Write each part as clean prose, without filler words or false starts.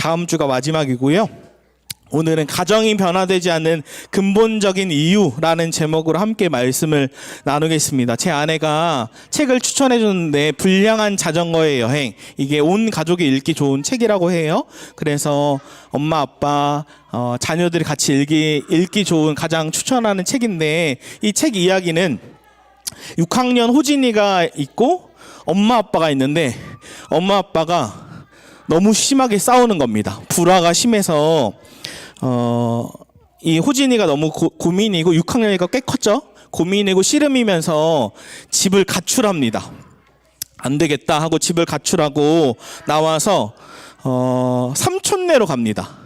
다음 주가 마지막이고요. 오늘은 가정이 변화되지 않는 근본적인 이유라는 제목으로 함께 말씀을 나누겠습니다. 제 아내가 책을 추천해 줬는데 불량한 자전거의 여행, 이게 온 가족이 읽기 좋은 책이라고 해요. 그래서 엄마 아빠 자녀들이 같이 읽기 좋은 가장 추천하는 책인데, 이 책 이야기는 6학년 호진이가 있고 엄마 아빠가 있는데, 엄마 아빠가 너무 심하게 싸우는 겁니다. 불화가 심해서 이 호진이가 너무 고민이고, 6학년이니까 꽤 컸죠. 고민이고 씨름이면서 집을 가출합니다. 안 되겠다 하고 집을 가출하고 나와서 삼촌네로 갑니다.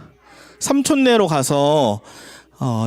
삼촌네로 가서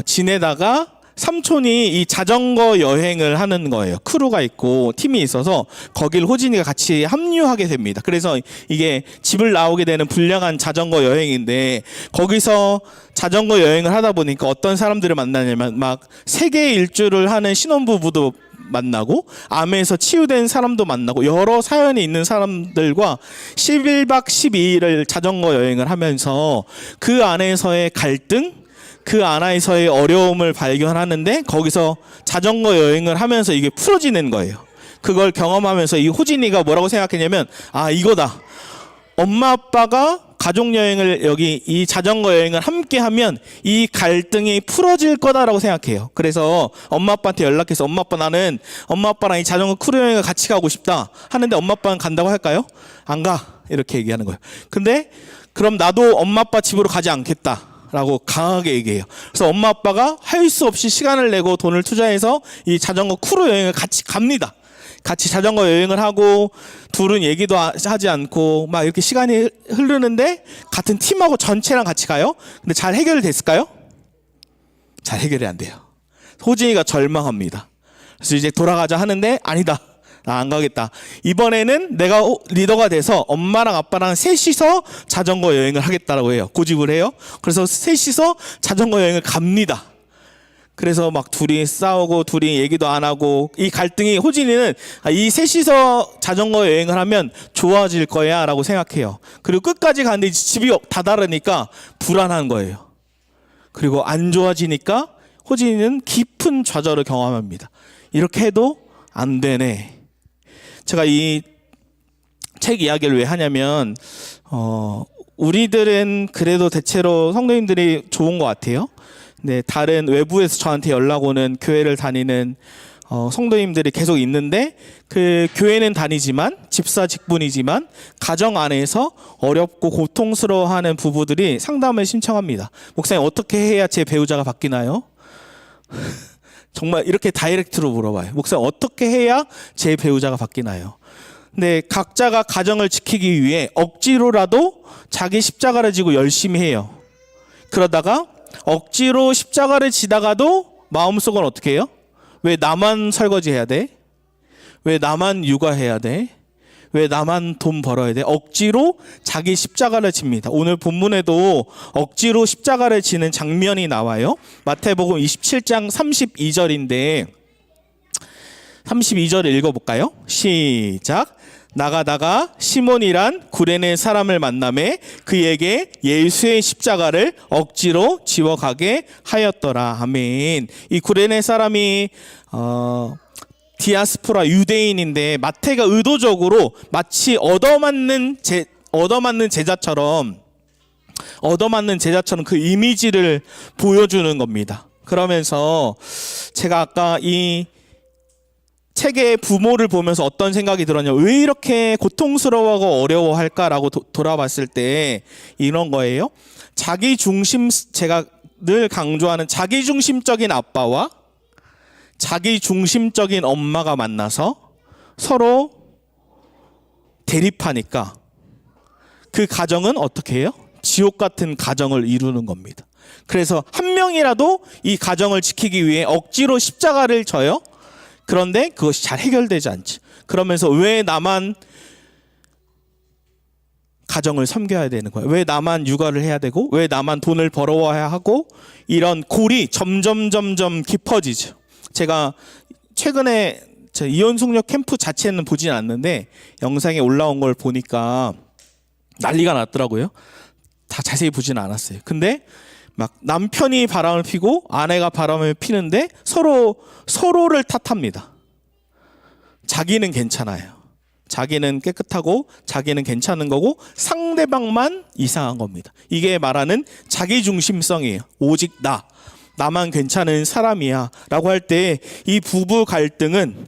지내다가 삼촌이 이 자전거 여행을 하는 거예요. 크루가 있고 팀이 있어서 거길 호진이가 같이 합류하게 됩니다. 그래서 이게 집을 나오게 되는 불량한 자전거 여행인데, 거기서 자전거 여행을 하다 보니까 어떤 사람들을 만나냐면 막 세계 일주를 하는 신혼부부도 만나고, 암에서 치유된 사람도 만나고, 여러 사연이 있는 사람들과 11박 12일을 자전거 여행을 하면서 그 안에서의 갈등, 그 안에서의 어려움을 발견하는데, 거기서 자전거 여행을 하면서 이게 풀어지는 거예요. 그걸 경험하면서 이 호진이가 뭐라고 생각했냐면, 아, 이거다. 엄마 아빠가 가족여행을, 여기 이 자전거 여행을 함께 하면 이 갈등이 풀어질 거다라고 생각해요. 그래서 엄마 아빠한테 연락해서, 엄마 아빠, 나는 엄마 아빠랑 이 자전거 크루 여행을 같이 가고 싶다 하는데, 엄마 아빠는 간다고 할까요? 안 가, 이렇게 얘기하는 거예요. 근데 그럼 나도 엄마 아빠 집으로 가지 않겠다 라고 강하게 얘기해요. 그래서 엄마 아빠가 할 수 없이 시간을 내고 돈을 투자해서 이 자전거 크루 여행을 같이 갑니다. 같이 자전거 여행을 하고, 둘은 얘기도 하지 않고 막 이렇게 시간이 흐르는데, 같은 팀하고 전체랑 같이 가요. 근데 잘 해결됐을까요? 잘 해결이 안 돼요. 호진이가 절망합니다. 그래서 이제 돌아가자 하는데, 아니다, 나 안 가겠다. 이번에는 내가 리더가 돼서 엄마랑 아빠랑 셋이서 자전거 여행을 하겠다라고 해요. 고집을 해요. 그래서 셋이서 자전거 여행을 갑니다. 그래서 막 둘이 싸우고 둘이 얘기도 안 하고, 이 갈등이, 호진이는 이 셋이서 자전거 여행을 하면 좋아질 거야 라고 생각해요. 그리고 끝까지 가는데 집이 다 다르니까 불안한 거예요. 그리고 안 좋아지니까 호진이는 깊은 좌절을 경험합니다. 이렇게 해도 안 되네. 제가 이 책 이야기를 왜 하냐면, 우리들은 그래도 대체로 성도님들이 좋은 것 같아요. 네, 다른 외부에서 저한테 연락 오는 교회를 다니는 성도님들이 계속 있는데, 그 교회는 다니지만, 집사 직분이지만 가정 안에서 어렵고 고통스러워하는 부부들이 상담을 신청합니다. 목사님, 어떻게 해야 제 배우자가 바뀌나요? 정말 이렇게 다이렉트로 물어봐요. 목사님, 어떻게 해야 제 배우자가 바뀌나요? 근데 각자가 가정을 지키기 위해 억지로라도 자기 십자가를 지고 열심히 해요. 그러다가 억지로 십자가를 지다가도 마음속은 어떻게 해요? 왜 나만 설거지 해야 돼? 왜 나만 육아해야 돼? 왜 나만 돈 벌어야 돼? 억지로 자기 십자가를 집니다. 오늘 본문에도 억지로 십자가를 지는 장면이 나와요. 마태복음 27장 32절인데 32절을 읽어볼까요? 시작. 나가다가 시몬이란 구레네 사람을 만나매 그에게 예수의 십자가를 억지로 지워가게 하였더라. 아멘. 이 구레네 사람이 디아스포라 유대인인데, 마태가 의도적으로 마치 얻어맞는 제자처럼 그 이미지를 보여주는 겁니다. 그러면서 제가 아까 이 책의 부모를 보면서 어떤 생각이 들었냐, 왜 이렇게 고통스러워하고 어려워할까라고 돌아봤을 때 이런 거예요. 제가 늘 강조하는 자기중심적인 아빠와 자기중심적인 엄마가 만나서 서로 대립하니까 그 가정은 어떻게 해요? 지옥 같은 가정을 이루는 겁니다. 그래서 한 명이라도 이 가정을 지키기 위해 억지로 십자가를 져요. 그런데 그것이 잘 해결되지 않지. 그러면서 왜 나만 가정을 섬겨야 되는 거예요? 왜 나만 육아를 해야 되고, 왜 나만 돈을 벌어와야 하고, 이런 골이 점점 깊어지죠. 제가 최근에 이혼숙녀 캠프 자체는 보진 않는데 영상에 올라온 걸 보니까 난리가 났더라고요. 다 자세히 보지는 않았어요. 근데 막 남편이 바람을 피고 아내가 바람을 피는데 서로를 탓합니다. 자기는 괜찮아요. 자기는 깨끗하고 자기는 괜찮은 거고 상대방만 이상한 겁니다. 이게 말하는 자기중심성이에요. 오직 나만 괜찮은 사람이야 라고 할 때 이 부부 갈등은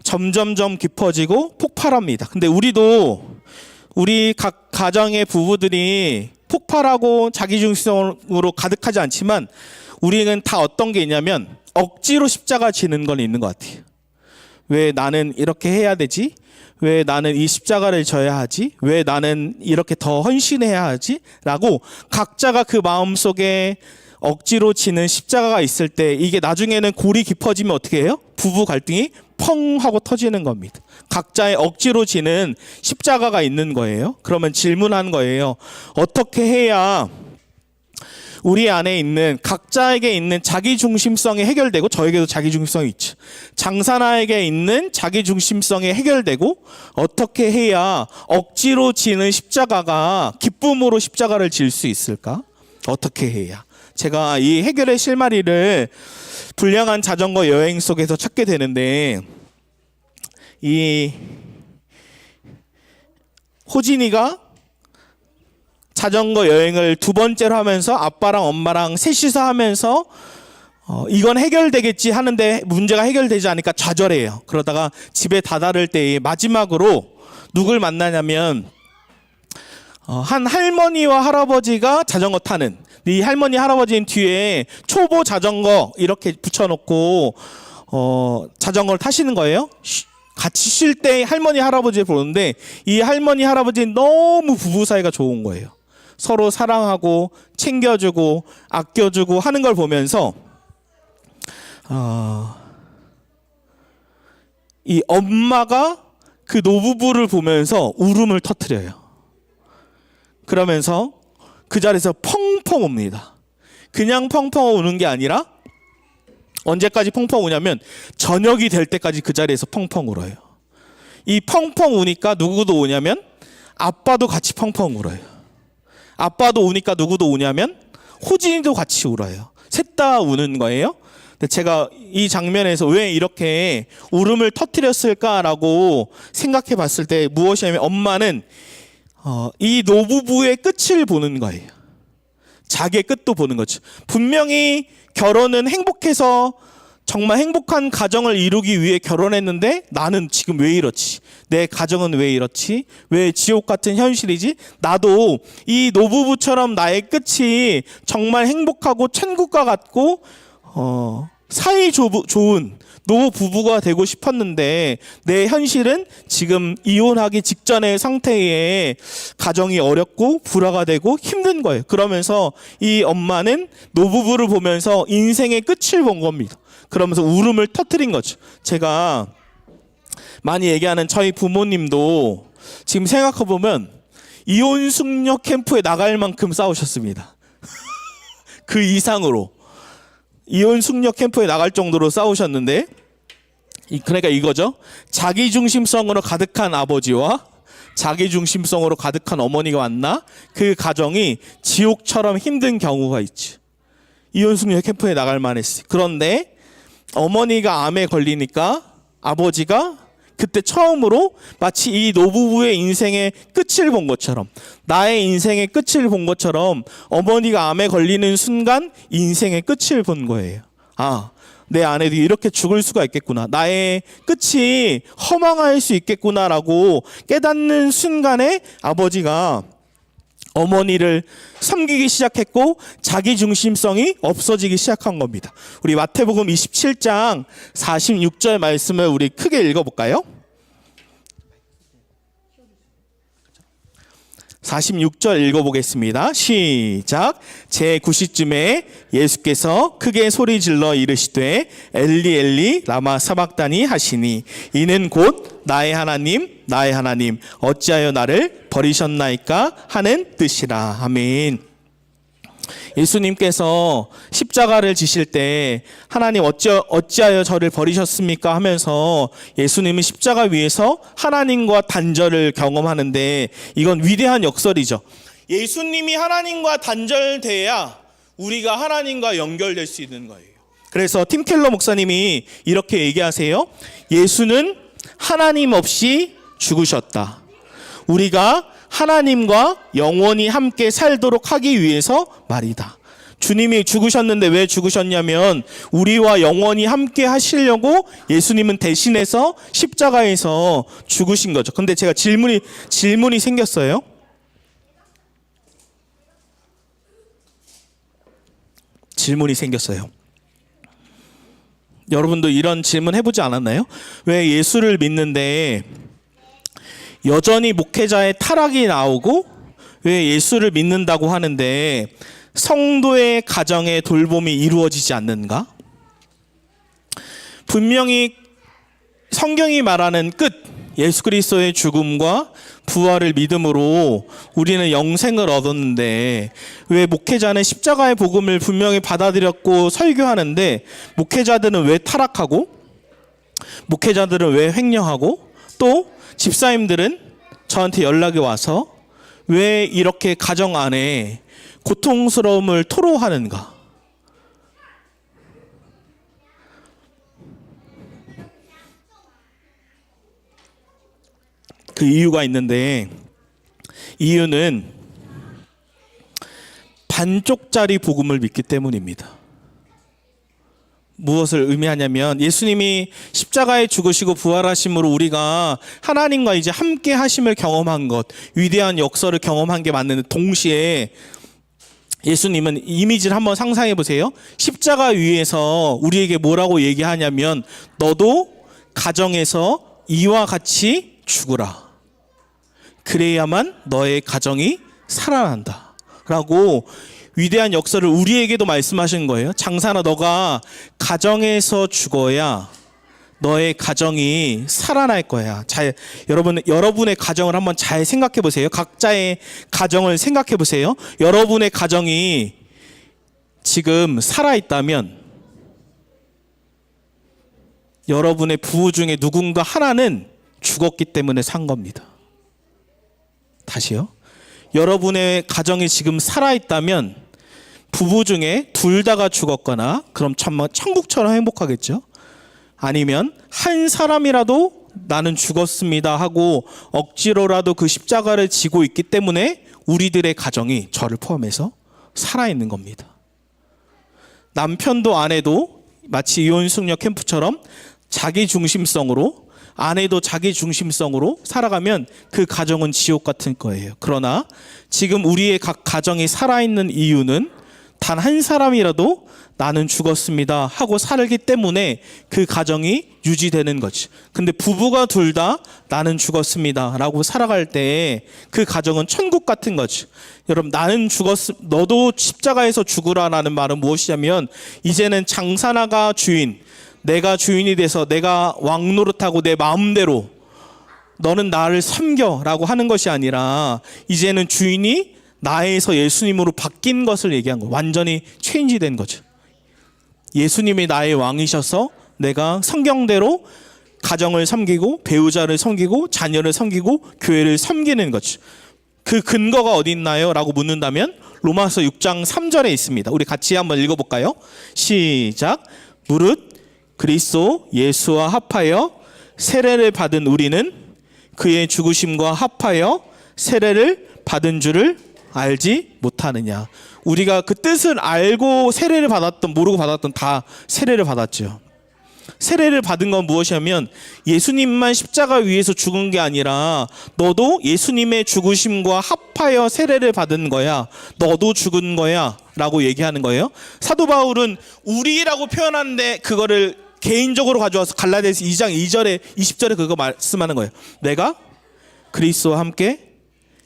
점점점 깊어지고 폭발합니다. 근데 우리 각 가정의 부부들이 폭발하고 자기중심성으로 가득하지 않지만 우리는 다 어떤 게 있냐면 억지로 십자가 지는 건 있는 것 같아요. 왜 나는 이렇게 해야 되지? 왜 나는 이 십자가를 져야 하지? 왜 나는 이렇게 더 헌신해야 하지? 라고 각자가 그 마음속에 억지로 지는 십자가가 있을 때 이게 나중에는 골이 깊어지면 어떻게 해요? 부부 갈등이 펑 하고 터지는 겁니다. 각자의 억지로 지는 십자가가 있는 거예요. 그러면 질문한 거예요. 어떻게 해야 우리 안에 있는 각자에게 있는 자기중심성이 해결되고 저에게도 자기중심성이 있죠. 장사나에게 있는 자기중심성이 해결되고 어떻게 해야 억지로 지는 십자가가 기쁨으로 십자가를 질 수 있을까? 어떻게 해야? 제가 이 해결의 실마리를 불량한 자전거 여행 속에서 찾게 되는데 이 호진이가 자전거 여행을 두 번째로 하면서 아빠랑 엄마랑 셋이서 하면서 이건 해결되겠지 하는데 문제가 해결되지 않으니까 좌절해요. 그러다가 집에 다다를 때에 마지막으로 누굴 만나냐면 한 할머니와 할아버지가 자전거 타는 이 할머니 할아버지는 뒤에 초보 자전거 이렇게 붙여놓고 자전거를 타시는 거예요. 같이 쉴 때 할머니 할아버지를 보는데 이 할머니 할아버지는 너무 부부 사이가 좋은 거예요. 서로 사랑하고 챙겨주고 아껴주고 하는 걸 보면서 이 엄마가 그 노부부를 보면서 울음을 터뜨려요. 그러면서 그 자리에서 펑펑 웁니다. 그냥 펑펑 우는 게 아니라 언제까지 펑펑 우냐면 저녁이 될 때까지 그 자리에서 펑펑 울어요. 이 펑펑 우니까 누구도 우냐면 아빠도 같이 펑펑 울어요. 아빠도 우니까 누구도 우냐면 호진이도 같이 울어요. 셋 다 우는 거예요. 근데 제가 이 장면에서 왜 이렇게 울음을 터뜨렸을까라고 생각해 봤을 때 무엇이냐면 엄마는 이 노부부의 끝을 보는 거예요. 자기의 끝도 보는 거죠. 분명히 결혼은 행복해서 정말 행복한 가정을 이루기 위해 결혼했는데 나는 지금 왜 이렇지? 내 가정은 왜 이렇지? 왜 지옥 같은 현실이지? 나도 이 노부부처럼 나의 끝이 정말 행복하고 천국과 같고 사이 좋은 노부부가 되고 싶었는데 내 현실은 지금 이혼하기 직전의 상태에 가정이 어렵고 불화가 되고 힘든 거예요. 그러면서 이 엄마는 노부부를 보면서 인생의 끝을 본 겁니다. 그러면서 울음을 터뜨린 거죠. 제가 많이 얘기하는 저희 부모님도 지금 생각해보면 이혼 숙녀 캠프에 나갈 만큼 싸우셨습니다. 그 이상으로 이혼 숙녀 캠프에 나갈 정도로 싸우셨는데 그러니까 이거죠. 자기중심성으로 가득한 아버지와 자기중심성으로 가득한 어머니가 만나 그 가정이 지옥처럼 힘든 경우가 있지. 이혼 숙녀 캠프에 나갈 만했어요. 그런데 어머니가 암에 걸리니까 아버지가 그때 처음으로 마치 이 노부부의 인생의 끝을 본 것처럼 나의 인생의 끝을 본 것처럼 어머니가 암에 걸리는 순간 인생의 끝을 본 거예요. 내 아내도 이렇게 죽을 수가 있겠구나. 나의 끝이 허망할 수 있겠구나라고 깨닫는 순간에 아버지가 어머니를 섬기기 시작했고 자기중심성이 없어지기 시작한 겁니다. 우리 마태복음 27장 46절 말씀을 우리 크게 읽어볼까요? 46절 읽어보겠습니다. 시작. 제9시쯤에 예수께서 크게 소리질러 이르시되 엘리 엘리 라마 사박다니 하시니 이는 곧 나의 하나님 나의 하나님 어찌하여 나를 버리셨나이까 하는 뜻이라. 아멘. 예수님께서 십자가를 지실 때 하나님 어찌하여 저를 버리셨습니까 하면서 예수님은 십자가 위에서 하나님과 단절을 경험하는데 이건 위대한 역설이죠. 예수님이 하나님과 단절돼야 우리가 하나님과 연결될 수 있는 거예요. 그래서 팀 켈러 목사님이 이렇게 얘기하세요. 예수는 하나님 없이 죽으셨다. 우리가 하나님과 영원히 함께 살도록 하기 위해서 말이다. 주님이 죽으셨는데 왜 죽으셨냐면 우리와 영원히 함께 하시려고 예수님은 대신해서 십자가에서 죽으신 거죠. 근데 제가 질문이 생겼어요. 여러분도 이런 질문 해보지 않았나요? 왜 예수를 믿는데 여전히 목회자의 타락이 나오고 왜 예수를 믿는다고 하는데 성도의 가정의 돌봄이 이루어지지 않는가? 분명히 성경이 말하는 끝, 예수 그리스도의 죽음과 부활을 믿음으로 우리는 영생을 얻었는데 왜 목회자는 십자가의 복음을 분명히 받아들였고 설교하는데 목회자들은 왜 타락하고 목회자들은 왜 횡령하고 또 집사님들은 저한테 연락이 와서 왜 이렇게 가정 안에 고통스러움을 토로하는가? 그 이유가 있는데 이유는 반쪽짜리 복음을 믿기 때문입니다. 무엇을 의미하냐면 예수님이 십자가에 죽으시고 부활하심으로 우리가 하나님과 이제 함께 하심을 경험한 것, 위대한 역사를 경험한 게 맞는데 동시에 예수님은 이미지를 한번 상상해 보세요. 십자가 위에서 우리에게 뭐라고 얘기하냐면 너도 가정에서 이와 같이 죽으라. 그래야만 너의 가정이 살아난다 라고 위대한 역사를 우리에게도 말씀하신 거예요. 장사나 너가 가정에서 죽어야 너의 가정이 살아날 거야. 여러분의 가정을 한번 잘 생각해 보세요. 각자의 가정을 생각해 보세요. 여러분의 가정이 지금 살아있다면 여러분의 부부 중에 누군가 하나는 죽었기 때문에 산 겁니다. 다시요. 여러분의 가정이 지금 살아있다면 부부 중에 둘 다가 죽었거나 그럼 참 천국처럼 행복하겠죠. 아니면 한 사람이라도 나는 죽었습니다 하고 억지로라도 그 십자가를 지고 있기 때문에 우리들의 가정이 저를 포함해서 살아있는 겁니다. 남편도 아내도 마치 이혼숙녀 캠프처럼 자기 중심성으로 아내도 자기 중심성으로 살아가면 그 가정은 지옥 같은 거예요. 그러나 지금 우리의 각 가정이 살아있는 이유는 단 한 사람이라도 나는 죽었습니다 하고 살기 때문에 그 가정이 유지되는 거지. 근데 부부가 둘 다 나는 죽었습니다 라고 살아갈 때 그 가정은 천국 같은 거지. 여러분, 나는 너도 십자가에서 죽으라라는 말은 무엇이냐면 이제는 장사나가 주인, 내가 주인이 돼서 내가 왕 노릇하고 내 마음대로 너는 나를 섬겨라고 하는 것이 아니라 이제는 주인이 나에서 예수님으로 바뀐 것을 얘기한 거예요. 완전히 체인지된 거죠. 예수님이 나의 왕이셔서 내가 성경대로 가정을 섬기고 배우자를 섬기고 자녀를 섬기고 교회를 섬기는 거죠. 그 근거가 어디 있나요? 라고 묻는다면 로마서 6장 3절에 있습니다. 우리 같이 한번 읽어볼까요? 시작. 무릇 그리스도 예수와 합하여 세례를 받은 우리는 그의 죽으심과 합하여 세례를 받은 줄을 알지 못하느냐. 우리가 그 뜻을 알고 세례를 받았던 모르고 받았던 다 세례를 받았죠. 세례를 받은 건 무엇이냐면 예수님만 십자가 위에서 죽은 게 아니라 너도 예수님의 죽으심과 합하여 세례를 받은 거야. 너도 죽은 거야 라고 얘기하는 거예요. 사도 바울은 우리라고 표현하는데 그거를 개인적으로 가져와서 갈라디아서 2장 2절에 20절에 그거 말씀하는 거예요. 내가 그리스도와 함께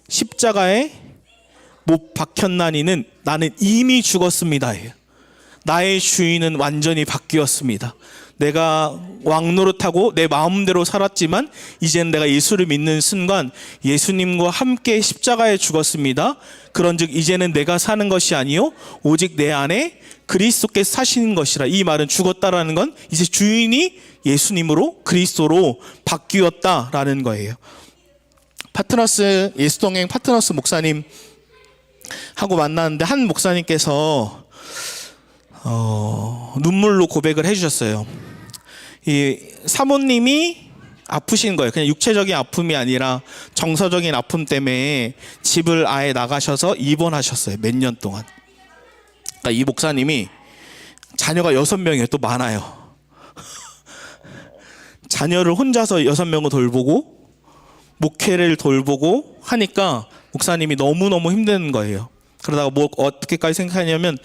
십자가에 못 박혔나니는 나는 이미 죽었습니다. 나의 주인은 완전히 바뀌었습니다. 내가 왕노릇하고 내 마음대로 살았지만 이제는 내가 예수를 믿는 순간 예수님과 함께 십자가에 죽었습니다. 그런즉 이제는 내가 사는 것이 아니요 오직 내 안에 그리스도께서 사시는 것이라. 이 말은 죽었다라는 건 이제 주인이 예수님으로 그리스도로 바뀌었다라는 거예요. 파트너스 예수동행 파트너스 목사님 하고 만났는데 한 목사님께서 눈물로 고백을 해주셨어요. 이 사모님이 아프신 거예요. 그냥 육체적인 아픔이 아니라 정서적인 아픔 때문에 집을 아예 나가셔서 입원하셨어요. 몇 년 동안. 그러니까 이 목사님이 자녀가 6명이에요. 또 많아요. 자녀를 혼자서 6명을 돌보고 목회를 돌보고 하니까 목사님이 너무너무 힘든 거예요. 그러다가 뭐 어떻게까지 생각하냐면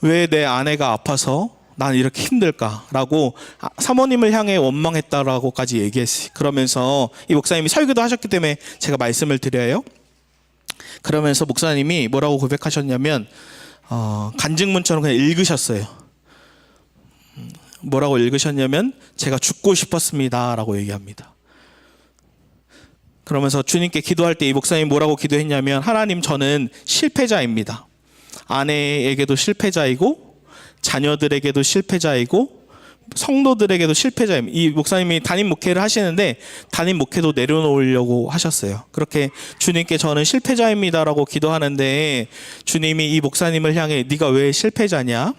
왜 내 아내가 아파서 난 이렇게 힘들까라고 사모님을 향해 원망했다라고까지 얘기했어요. 그러면서 이 목사님이 설교도 하셨기 때문에 제가 말씀을 드려요. 그러면서 목사님이 뭐라고 고백하셨냐면 간증문처럼 그냥 읽으셨어요. 뭐라고 읽으셨냐면 제가 죽고 싶었습니다 라고 얘기합니다. 그러면서 주님께 기도할 때 이 목사님이 뭐라고 기도했냐면 하나님, 저는 실패자입니다. 아내에게도 실패자이고 자녀들에게도 실패자이고 성도들에게도 실패자입니다. 이 목사님이 담임 목회를 하시는데 담임 목회도 내려놓으려고 하셨어요. 그렇게 주님께 저는 실패자입니다라고 기도하는데 주님이 이 목사님을 향해 네가 왜 실패자냐?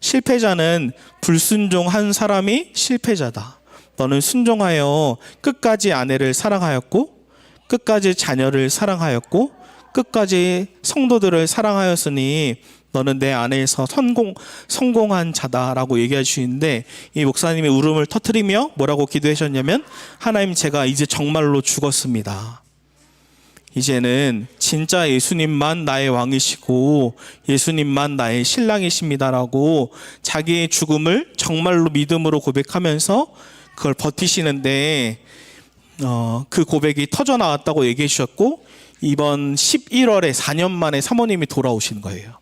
실패자는 불순종한 사람이 실패자다. 너는 순종하여 끝까지 아내를 사랑하였고 끝까지 자녀를 사랑하였고 끝까지 성도들을 사랑하였으니 너는 내 안에서 성공한 자다라고 얘기해 주시는데 이 목사님이 울음을 터뜨리며 뭐라고 기도하셨냐면 하나님, 제가 이제 정말로 죽었습니다. 이제는 진짜 예수님만 나의 왕이시고 예수님만 나의 신랑이십니다라고 자기의 죽음을 정말로 믿음으로 고백하면서 그걸 버티시는데 그 고백이 터져 나왔다고 얘기해 주셨고 이번 11월에 4년 만에 사모님이 돌아오신 거예요.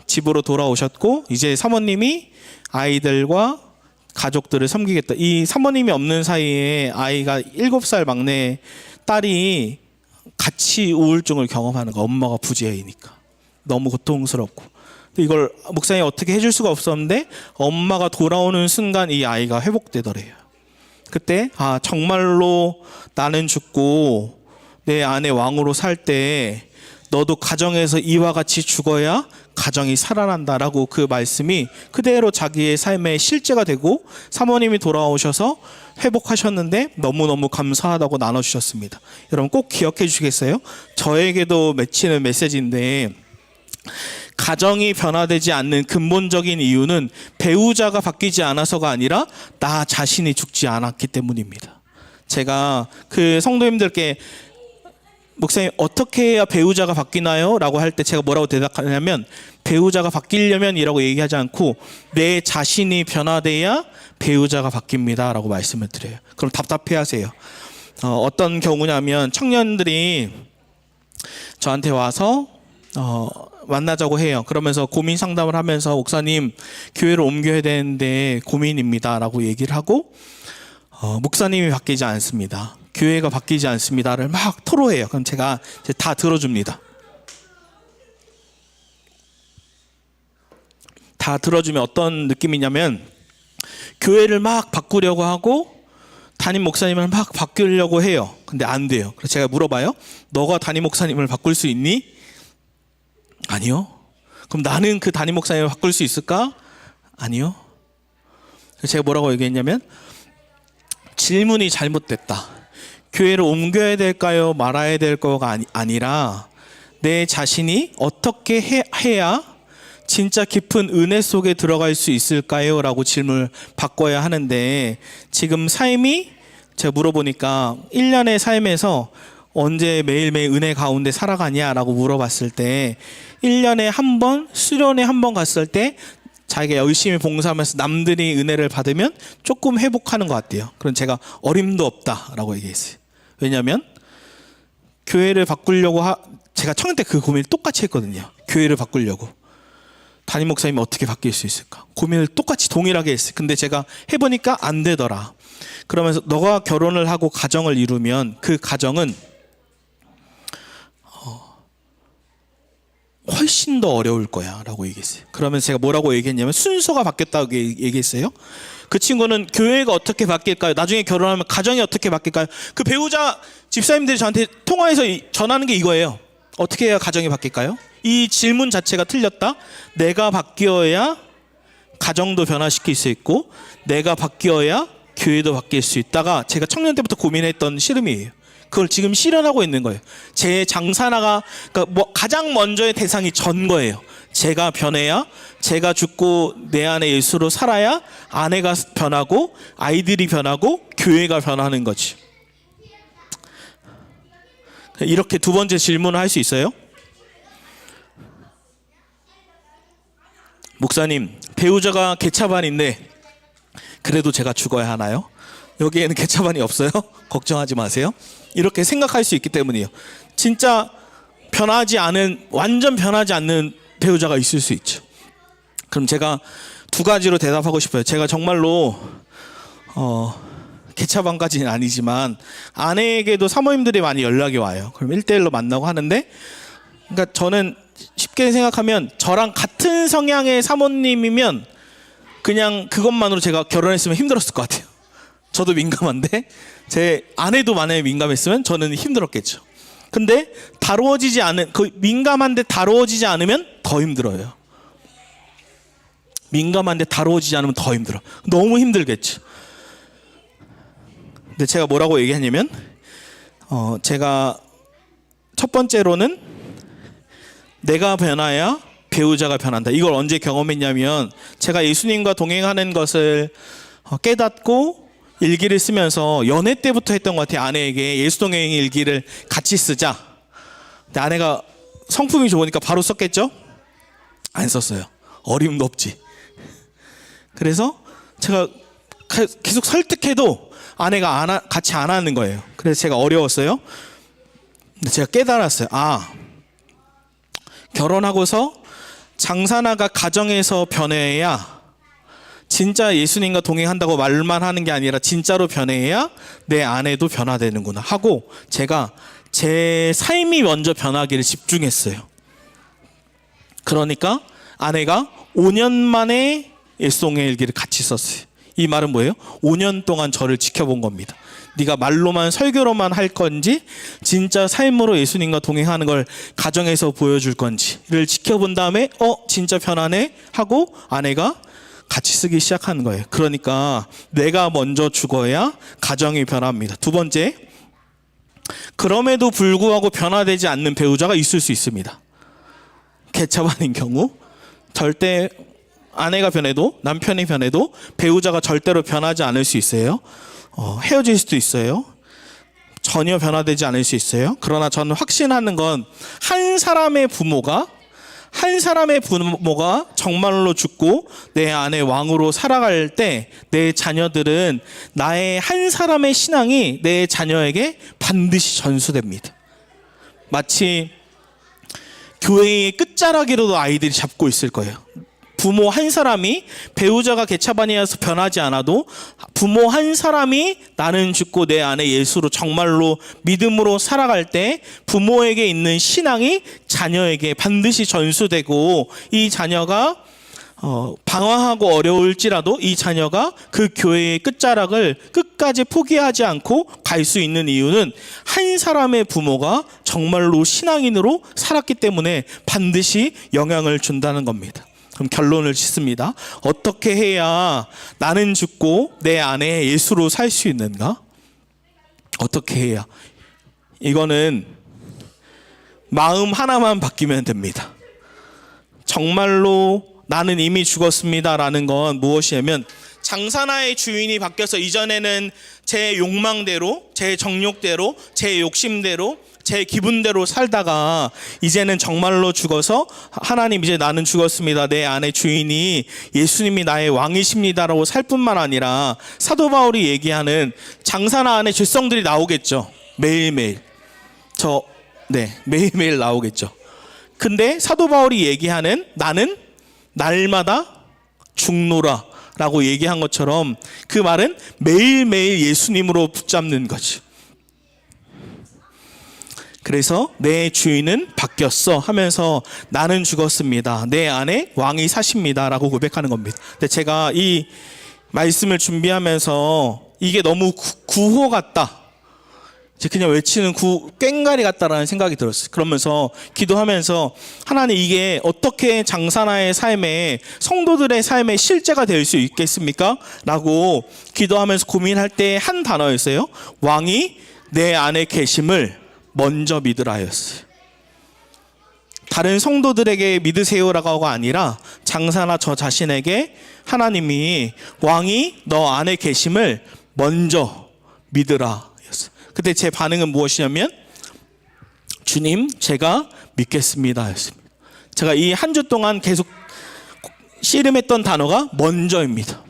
집으로 돌아오셨고 이제 사모님이 아이들과 가족들을 섬기겠다. 이 사모님이 없는 사이에 아이가 7살 막내 딸이 같이 우울증을 경험하는 거. 엄마가 부재이니까 너무 고통스럽고. 이걸 목사님이 어떻게 해줄 수가 없었는데 엄마가 돌아오는 순간 이 아이가 회복되더래요. 그때 정말로 나는 죽고 내 아내 왕으로 살 때 너도 가정에서 이와 같이 죽어야 가정이 살아난다라고 그 말씀이 그대로 자기의 삶의 실제가 되고 사모님이 돌아오셔서 회복하셨는데 너무너무 감사하다고 나눠주셨습니다. 여러분 꼭 기억해 주시겠어요? 저에게도 맺히는 메시지인데 가정이 변화되지 않는 근본적인 이유는 배우자가 바뀌지 않아서가 아니라 나 자신이 죽지 않았기 때문입니다. 제가 그 성도님들께 목사님 어떻게 해야 배우자가 바뀌나요? 라고 할 때 제가 뭐라고 대답하냐면 배우자가 바뀌려면 이라고 얘기하지 않고 내 자신이 변화돼야 배우자가 바뀝니다 라고 말씀을 드려요. 그럼 답답해 하세요. 어떤 경우냐면 청년들이 저한테 와서 만나자고 해요. 그러면서 고민 상담을 하면서 목사님 교회를 옮겨야 되는데 고민입니다 라고 얘기를 하고 목사님이 바뀌지 않습니다. 교회가 바뀌지 않습니다를 막 토로해요. 그럼 제가 이제 다 들어줍니다. 다 들어주면 어떤 느낌이냐면 교회를 막 바꾸려고 하고 담임 목사님을 막 바꾸려고 해요. 근데 안 돼요. 그래서 제가 물어봐요. 너가 담임 목사님을 바꿀 수 있니? 아니요. 그럼 나는 그 담임 목사님을 바꿀 수 있을까? 아니요. 그래서 제가 뭐라고 얘기했냐면 질문이 잘못됐다. 교회를 옮겨야 될까요? 말아야 될 거가 아니라 내 자신이 어떻게 해야 진짜 깊은 은혜 속에 들어갈 수 있을까요? 라고 질문을 바꿔야 하는데 지금 삶이 제가 물어보니까 1년의 삶에서 언제 매일매일 은혜 가운데 살아가냐 라고 물어봤을 때 1년에 한 번, 수련회 한 번 갔을 때 자기가 열심히 봉사하면서 남들이 은혜를 받으면 조금 회복하는 것 같아요. 그럼 제가 어림도 없다라고 얘기했어요. 왜냐하면 교회를 바꾸려고 제가 청년 때 그 고민을 똑같이 했거든요. 교회를 바꾸려고. 담임 목사님이 어떻게 바뀔 수 있을까? 고민을 똑같이 동일하게 했어요. 근데 제가 해보니까 안 되더라. 그러면서 너가 결혼을 하고 가정을 이루면 그 가정은 훨씬 더 어려울 거야 라고 얘기했어요. 그러면 제가 뭐라고 얘기했냐면 순서가 바뀌었다고 얘기했어요. 그 친구는 교회가 어떻게 바뀔까요? 나중에 결혼하면 가정이 어떻게 바뀔까요? 그 배우자 집사님들이 저한테 통화해서 전하는 게 이거예요. 어떻게 해야 가정이 바뀔까요? 이 질문 자체가 틀렸다. 내가 바뀌어야 가정도 변화시킬 수 있고 내가 바뀌어야 교회도 바뀔 수 있다가 제가 청년 때부터 고민했던 씨름이에요. 그걸 지금 실현하고 있는 거예요. 제 장사나가 그러니까 가장 먼저의 대상이 전 거예요. 제가 변해야, 제가 죽고 내 안에 예수로 살아야 아내가 변하고 아이들이 변하고 교회가 변하는 거지. 이렇게 두 번째 질문을 할 수 있어요? 목사님, 배우자가 개차반인데 그래도 제가 죽어야 하나요? 여기에는 개차반이 없어요. 걱정하지 마세요. 이렇게 생각할 수 있기 때문이에요. 진짜 완전 변하지 않는 배우자가 있을 수 있죠. 그럼 제가 두 가지로 대답하고 싶어요. 제가 정말로 개차반까지는 아니지만 아내에게도 사모님들이 많이 연락이 와요. 그럼 1대1로 만나고 하는데, 그러니까 저는 쉽게 생각하면 저랑 같은 성향의 사모님이면 그냥 그것만으로 제가 결혼했으면 힘들었을 것 같아요. 저도 민감한데 제 아내도 만약에 민감했으면 저는 힘들었겠죠. 근데 민감한데 다루어지지 않으면 더 힘들어요. 민감한데 다루어지지 않으면 더 힘들어. 너무 힘들겠죠. 근데 제가 뭐라고 얘기하냐면 제가 첫 번째로는 내가 변화야 배우자가 변한다. 이걸 언제 경험했냐면 제가 예수님과 동행하는 것을 깨닫고 일기를 쓰면서 연애 때부터 했던 것 같아요. 아내에게 예수 동행 일기를 같이 쓰자. 근데 아내가 성품이 좋으니까 바로 썼겠죠? 안 썼어요. 어림도 없지. 그래서 제가 계속 설득해도 아내가 같이 안 하는 거예요. 그래서 제가 어려웠어요. 근데 제가 깨달았어요. 결혼하고서 장사나가 가정에서 변해야, 진짜 예수님과 동행한다고 말만 하는 게 아니라 진짜로 변해야 내 아내도 변화되는구나 하고 제가 제 삶이 먼저 변하기를 집중했어요. 그러니까 아내가 5년 만에 예수동행 일기를 같이 썼어요. 이 말은 뭐예요? 5년 동안 저를 지켜본 겁니다. 네가 말로만 설교로만 할 건지 진짜 삶으로 예수님과 동행하는 걸 가정에서 보여줄 건지를 지켜본 다음에 진짜 편하네 하고 아내가 같이 쓰기 시작하는 거예요. 그러니까 내가 먼저 죽어야 가정이 변합니다. 두 번째, 그럼에도 불구하고 변화되지 않는 배우자가 있을 수 있습니다. 개차반인 경우 절대 아내가 변해도 남편이 변해도 배우자가 절대로 변하지 않을 수 있어요. 헤어질 수도 있어요. 전혀 변화되지 않을 수 있어요. 그러나 저는 확신하는 건 한 사람의 부모가 정말로 죽고 내 안에 왕으로 살아갈 때 내 자녀들은 나의 한 사람의 신앙이 내 자녀에게 반드시 전수됩니다. 마치 교회의 끝자락이로도 아이들이 잡고 있을 거예요. 부모 한 사람이 배우자가 개차반이어서 변하지 않아도 부모 한 사람이 나는 죽고 내 안에 예수로 정말로 믿음으로 살아갈 때 부모에게 있는 신앙이 자녀에게 반드시 전수되고 이 자녀가 방황하고 어려울지라도 이 자녀가 그 교회의 끝자락을 끝까지 포기하지 않고 갈 수 있는 이유는 한 사람의 부모가 정말로 신앙인으로 살았기 때문에 반드시 영향을 준다는 겁니다. 그럼 결론을 짓습니다. 어떻게 해야 나는 죽고 내 안에 예수로 살 수 있는가? 어떻게 해야? 이거는 마음 하나만 바뀌면 됩니다. 정말로 나는 이미 죽었습니다라는 건 무엇이냐면 장사나의 주인이 바뀌어서 이전에는 제 욕망대로, 제 정욕대로, 제 욕심대로, 제 기분대로 살다가 이제는 정말로 죽어서 하나님 이제 나는 죽었습니다. 내 안에 주인이 예수님이 나의 왕이십니다라고 살 뿐만 아니라 사도 바울이 얘기하는 장사나 안에 죄성들이 나오겠죠. 매일매일. 매일매일 나오겠죠. 근데 사도 바울이 얘기하는 나는 날마다 죽노라 라고 얘기한 것처럼 그 말은 매일매일 예수님으로 붙잡는 거지. 그래서 내 주인은 바뀌었어 하면서 나는 죽었습니다. 내 안에 왕이 사십니다 라고 고백하는 겁니다. 근데 제가 이 말씀을 준비하면서 이게 너무 구호 같다. 그냥 외치는 꽹과리 같다라는 생각이 들었어요. 그러면서 기도하면서 하나님, 이게 어떻게 장사나의 삶에, 성도들의 삶에 실제가 될 수 있겠습니까? 라고 기도하면서 고민할 때 한 단어였어요. 왕이 내 안에 계심을 먼저 믿으라였어요. 다른 성도들에게 믿으세요라고가 아니라 장사나 저 자신에게 하나님이 왕이 너 안에 계심을 먼저 믿으라. 그때 제 반응은 무엇이냐면, 주님, 제가 믿겠습니다 였습니다. 제가 이 한 주 동안 계속 씨름했던 단어가 먼저입니다.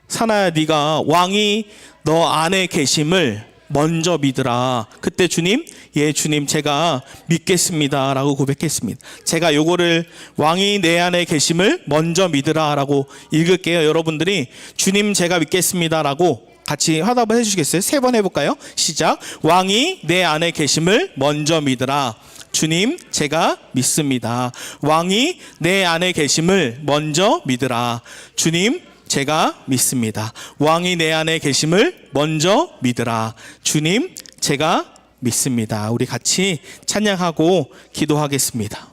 사나야, 네가 왕이 너 안에 계심을 먼저 믿으라. 그때 주님, 예 주님, 제가 믿겠습니다 라고 고백했습니다. 제가 요거를 왕이 내 안에 계심을 먼저 믿으라 라고 읽을게요. 여러분들이 주님, 제가 믿겠습니다 라고 같이 화답을 해주시겠어요? 3번 해볼까요? 시작. 왕이 내 안에 계심을 먼저 믿으라. 주님, 제가 믿습니다. 왕이 내 안에 계심을 먼저 믿으라. 주님, 제가 믿습니다. 왕이 내 안에 계심을 먼저 믿으라. 주님, 제가 믿습니다. 우리 같이 찬양하고 기도하겠습니다.